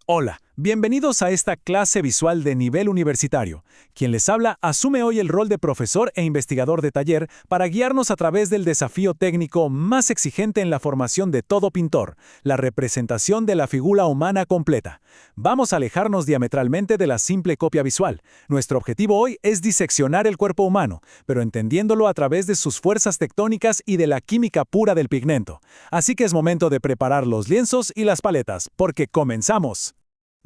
Hola, bienvenidos a esta clase visual de nivel universitario. Quien les habla asume hoy el rol de profesor e investigador de taller para guiarnos a través del desafío técnico más exigente en la formación de todo pintor, la representación de la figura humana completa. Vamos a alejarnos diametralmente de la simple copia visual. Nuestro objetivo hoy es diseccionar el cuerpo humano, pero entendiéndolo a través de sus fuerzas tectónicas y de la química pura del pigmento. Así que es momento de preparar los lienzos y las paletas, porque comenzamos.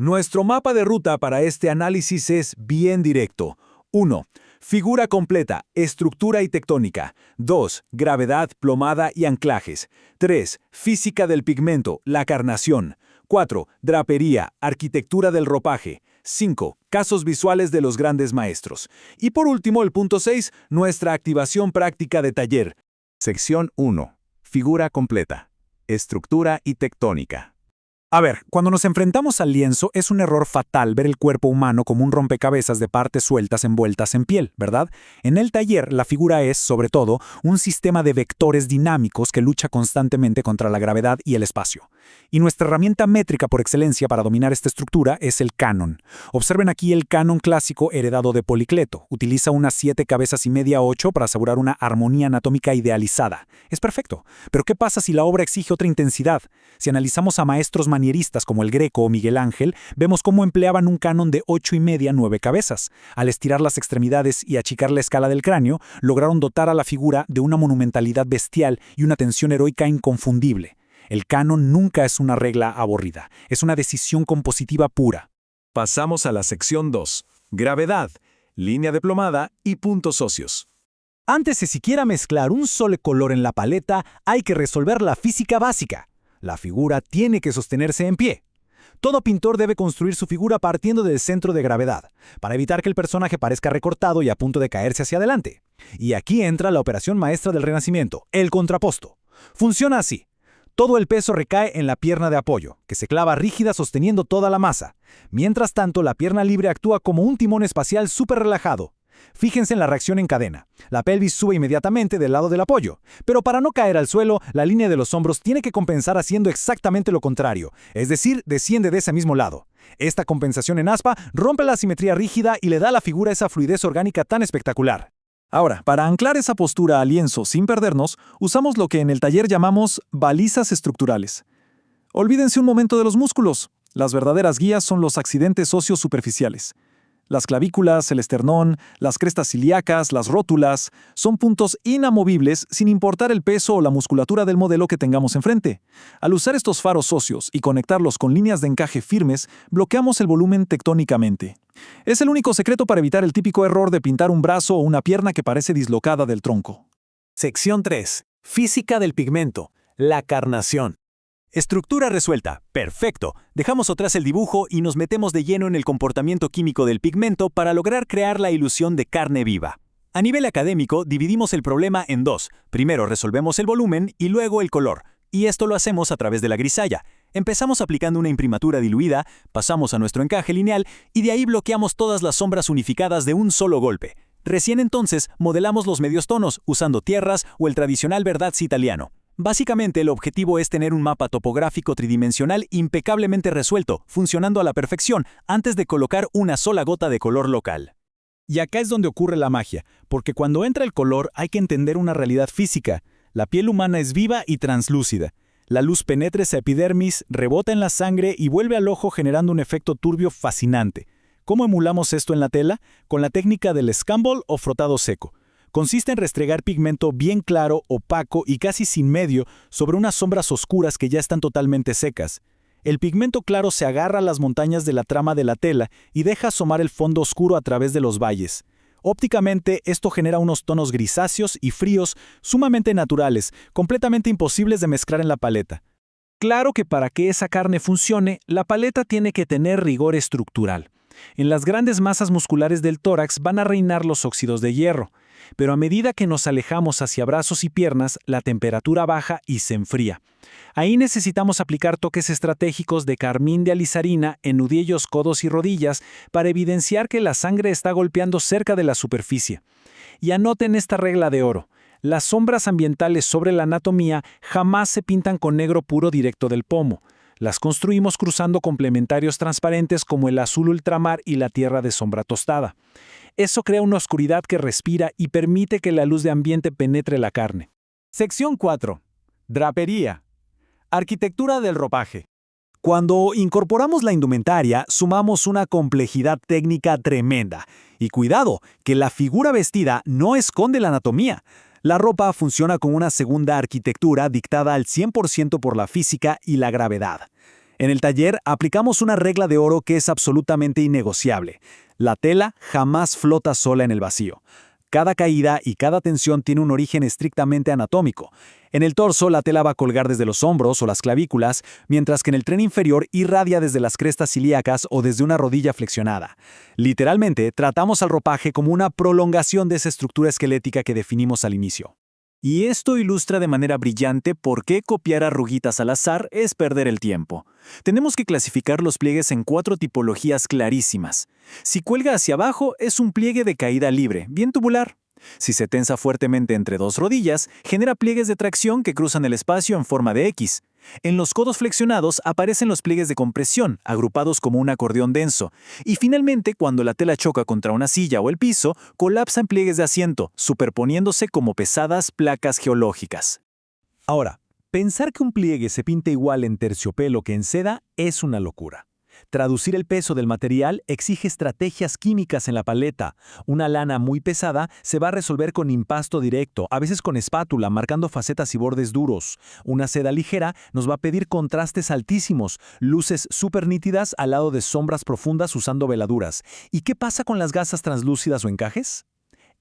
Nuestro mapa de ruta para este análisis es bien directo. 1. Figura completa, estructura y tectónica. 2. Gravedad, plomada y anclajes. 3. Física del pigmento, la carnación. 4. Drapería, arquitectura del ropaje. 5. Casos visuales de los grandes maestros. Y por último, el punto 6, nuestra activación práctica de taller. Sección 1. Figura completa, estructura y tectónica. A ver, cuando nos enfrentamos al lienzo es un error fatal ver el cuerpo humano como un rompecabezas de partes sueltas envueltas en piel, ¿verdad? En el taller, la figura es, sobre todo, un sistema de vectores dinámicos que lucha constantemente contra la gravedad y el espacio. Y nuestra herramienta métrica por excelencia para dominar esta estructura es el canon. Observen aquí el canon clásico heredado de Policleto. Utiliza unas 7 cabezas y media 8 para asegurar una armonía anatómica idealizada. Es perfecto. Pero ¿qué pasa si la obra exige otra intensidad? Si analizamos a maestros manieristas como el Greco o Miguel Ángel, vemos cómo empleaban un canon de 8 y media 9 cabezas. Al estirar las extremidades y achicar la escala del cráneo, lograron dotar a la figura de una monumentalidad bestial y una tensión heroica inconfundible. El canon nunca es una regla aburrida, es una decisión compositiva pura. Pasamos a la sección 2. Gravedad, línea de plomada y puntos óseos. Antes de siquiera mezclar un solo color en la paleta, hay que resolver la física básica. La figura tiene que sostenerse en pie. Todo pintor debe construir su figura partiendo del centro de gravedad, para evitar que el personaje parezca recortado y a punto de caerse hacia adelante. Y aquí entra la operación maestra del Renacimiento, el contraposto. Funciona así. Todo el peso recae en la pierna de apoyo, que se clava rígida sosteniendo toda la masa. Mientras tanto, la pierna libre actúa como un timón espacial súper relajado. Fíjense en la reacción en cadena. La pelvis sube inmediatamente del lado del apoyo, pero para no caer al suelo, la línea de los hombros tiene que compensar haciendo exactamente lo contrario, es decir, desciende de ese mismo lado. Esta compensación en aspa rompe la simetría rígida y le da a la figura esa fluidez orgánica tan espectacular. Ahora, para anclar esa postura al lienzo sin perdernos, usamos lo que en el taller llamamos balizas estructurales. Olvídense un momento de los músculos. Las verdaderas guías son los accidentes óseos superficiales. Las clavículas, el esternón, las crestas ilíacas, las rótulas, son puntos inamovibles sin importar el peso o la musculatura del modelo que tengamos enfrente. Al usar estos faros óseos y conectarlos con líneas de encaje firmes, bloqueamos el volumen tectónicamente. Es el único secreto para evitar el típico error de pintar un brazo o una pierna que parece dislocada del tronco. Sección 3. Física del pigmento. La carnación. Estructura resuelta. Perfecto. Dejamos atrás el dibujo y nos metemos de lleno en el comportamiento químico del pigmento para lograr crear la ilusión de carne viva. A nivel académico, dividimos el problema en dos. Primero resolvemos el volumen y luego el color. Y esto lo hacemos a través de la grisalla. Empezamos aplicando una imprimatura diluida, pasamos a nuestro encaje lineal y de ahí bloqueamos todas las sombras unificadas de un solo golpe. Recién entonces modelamos los medios tonos usando tierras o el tradicional verdaz italiano. Básicamente, el objetivo es tener un mapa topográfico tridimensional impecablemente resuelto, funcionando a la perfección, antes de colocar una sola gota de color local. Y acá es donde ocurre la magia, porque cuando entra el color hay que entender una realidad física. La piel humana es viva y translúcida. La luz penetra esa epidermis, rebota en la sangre y vuelve al ojo generando un efecto turbio fascinante. ¿Cómo emulamos esto en la tela? Con la técnica del scumble o frotado seco. Consiste en restregar pigmento bien claro, opaco y casi sin medio sobre unas sombras oscuras que ya están totalmente secas. El pigmento claro se agarra a las montañas de la trama de la tela y deja asomar el fondo oscuro a través de los valles. Ópticamente, esto genera unos tonos grisáceos y fríos sumamente naturales, completamente imposibles de mezclar en la paleta. Claro que para que esa carne funcione, la paleta tiene que tener rigor estructural. En las grandes masas musculares del tórax van a reinar los óxidos de hierro, pero a medida que nos alejamos hacia brazos y piernas, la temperatura baja y se enfría. Ahí necesitamos aplicar toques estratégicos de carmín de alizarina en nudillos, codos y rodillas para evidenciar que la sangre está golpeando cerca de la superficie. Y anoten esta regla de oro. Las sombras ambientales sobre la anatomía jamás se pintan con negro puro directo del pomo. Las construimos cruzando complementarios transparentes como el azul ultramar y la tierra de sombra tostada. Eso crea una oscuridad que respira y permite que la luz de ambiente penetre la carne. Sección 4. Drapería. Arquitectura del ropaje. Cuando incorporamos la indumentaria, sumamos una complejidad técnica tremenda. Y cuidado, que la figura vestida no esconde la anatomía. La ropa funciona como una segunda arquitectura dictada al 100% por la física y la gravedad. En el taller aplicamos una regla de oro que es absolutamente innegociable. La tela jamás flota sola en el vacío. Cada caída y cada tensión tiene un origen estrictamente anatómico. En el torso, la tela va a colgar desde los hombros o las clavículas, mientras que en el tren inferior irradia desde las crestas ilíacas o desde una rodilla flexionada. Literalmente, tratamos al ropaje como una prolongación de esa estructura esquelética que definimos al inicio. Y esto ilustra de manera brillante por qué copiar arruguitas al azar es perder el tiempo. Tenemos que clasificar los pliegues en 4 tipologías clarísimas. Si cuelga hacia abajo, es un pliegue de caída libre, bien tubular. Si se tensa fuertemente entre 2 rodillas, genera pliegues de tracción que cruzan el espacio en forma de X. En los codos flexionados aparecen los pliegues de compresión, agrupados como un acordeón denso. Y finalmente, cuando la tela choca contra una silla o el piso, colapsan pliegues de asiento, superponiéndose como pesadas placas geológicas. Ahora, pensar que un pliegue se pinta igual en terciopelo que en seda es una locura. Traducir el peso del material exige estrategias químicas en la paleta. Una lana muy pesada se va a resolver con impasto directo, a veces con espátula, marcando facetas y bordes duros. Una seda ligera nos va a pedir contrastes altísimos, luces súper nítidas al lado de sombras profundas usando veladuras. ¿Y qué pasa con las gasas translúcidas o encajes?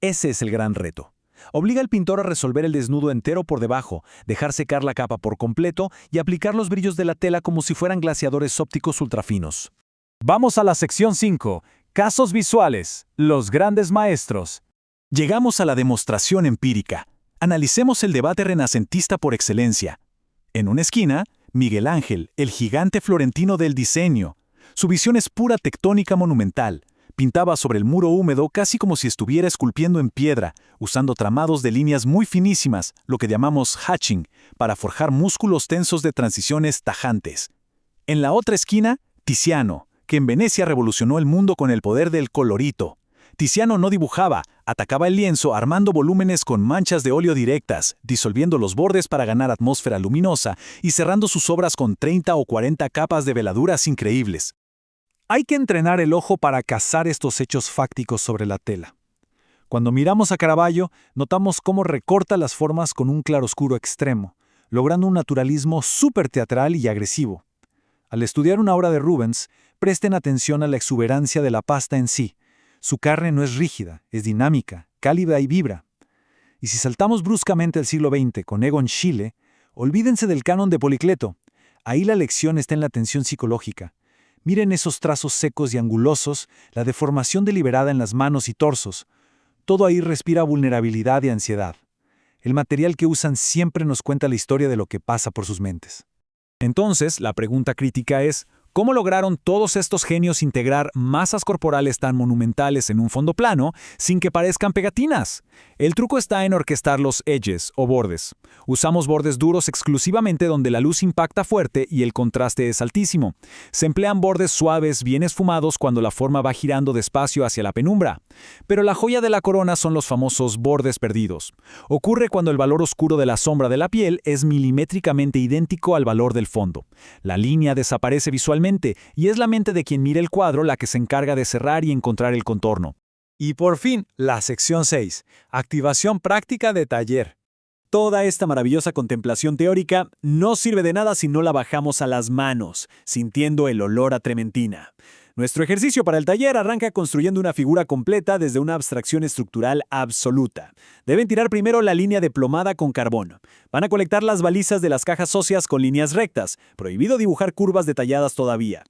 Ese es el gran reto. Obliga al pintor a resolver el desnudo entero por debajo, dejar secar la capa por completo y aplicar los brillos de la tela como si fueran glaseadores ópticos ultrafinos. Vamos a la sección 5. Casos visuales. Los grandes maestros. Llegamos a la demostración empírica. Analicemos el debate renacentista por excelencia. En una esquina, Miguel Ángel, el gigante florentino del diseño. Su visión es pura tectónica monumental. Pintaba sobre el muro húmedo casi como si estuviera esculpiendo en piedra, usando tramados de líneas muy finísimas, lo que llamamos hatching, para forjar músculos tensos de transiciones tajantes. En la otra esquina, Tiziano, que en Venecia revolucionó el mundo con el poder del colorito. Tiziano no dibujaba, atacaba el lienzo armando volúmenes con manchas de óleo directas, disolviendo los bordes para ganar atmósfera luminosa y cerrando sus obras con 30 o 40 capas de veladuras increíbles. Hay que entrenar el ojo para cazar estos hechos fácticos sobre la tela. Cuando miramos a Caravaggio, notamos cómo recorta las formas con un claroscuro extremo, logrando un naturalismo súper teatral y agresivo. Al estudiar una obra de Rubens, presten atención a la exuberancia de la pasta en sí. Su carne no es rígida, es dinámica, cálida y vibra. Y si saltamos bruscamente al siglo XX con Egon Schiele, olvídense del canon de Policleto. Ahí la lección está en la tensión psicológica. Miren esos trazos secos y angulosos, la deformación deliberada en las manos y torsos. Todo ahí respira vulnerabilidad y ansiedad. El material que usan siempre nos cuenta la historia de lo que pasa por sus mentes. Entonces, la pregunta crítica es, ¿cómo lograron todos estos genios integrar masas corporales tan monumentales en un fondo plano sin que parezcan pegatinas? El truco está en orquestar los edges o bordes. Usamos bordes duros exclusivamente donde la luz impacta fuerte y el contraste es altísimo. Se emplean bordes suaves, bien esfumados cuando la forma va girando despacio hacia la penumbra. Pero la joya de la corona son los famosos bordes perdidos. Ocurre cuando el valor oscuro de la sombra de la piel es milimétricamente idéntico al valor del fondo. La línea desaparece visualmente y es la mente de quien mira el cuadro la que se encarga de cerrar y encontrar el contorno. Y por fin, la sección 6. Activación práctica de taller. Toda esta maravillosa contemplación teórica no sirve de nada si no la bajamos a las manos, sintiendo el olor a trementina. Nuestro ejercicio para el taller arranca construyendo una figura completa desde una abstracción estructural absoluta. Deben tirar primero la línea de plomada con carbón. Van a colectar las balizas de las cajas óseas con líneas rectas. Prohibido dibujar curvas detalladas todavía.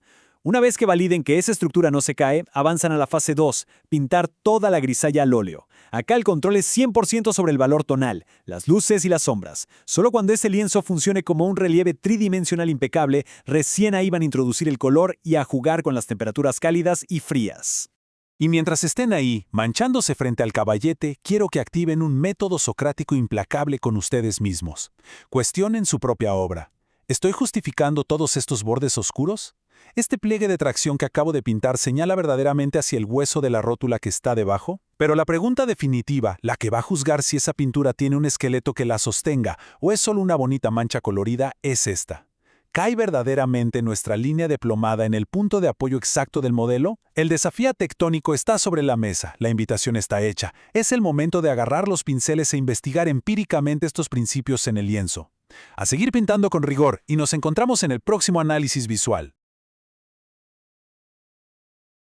Una vez que validen que esa estructura no se cae, avanzan a la fase 2, pintar toda la grisalla al óleo. Acá el control es 100% sobre el valor tonal, las luces y las sombras. Solo cuando ese lienzo funcione como un relieve tridimensional impecable, recién ahí van a introducir el color y a jugar con las temperaturas cálidas y frías. Y mientras estén ahí, manchándose frente al caballete, quiero que activen un método socrático implacable con ustedes mismos. Cuestionen su propia obra. ¿Estoy justificando todos estos bordes oscuros? ¿Este pliegue de tracción que acabo de pintar señala verdaderamente hacia el hueso de la rótula que está debajo? Pero la pregunta definitiva, la que va a juzgar si esa pintura tiene un esqueleto que la sostenga o es solo una bonita mancha colorida, es esta. ¿Cae verdaderamente nuestra línea de plomada en el punto de apoyo exacto del modelo? El desafío tectónico está sobre la mesa, la invitación está hecha. Es el momento de agarrar los pinceles e investigar empíricamente estos principios en el lienzo. A seguir pintando con rigor y nos encontramos en el próximo análisis visual.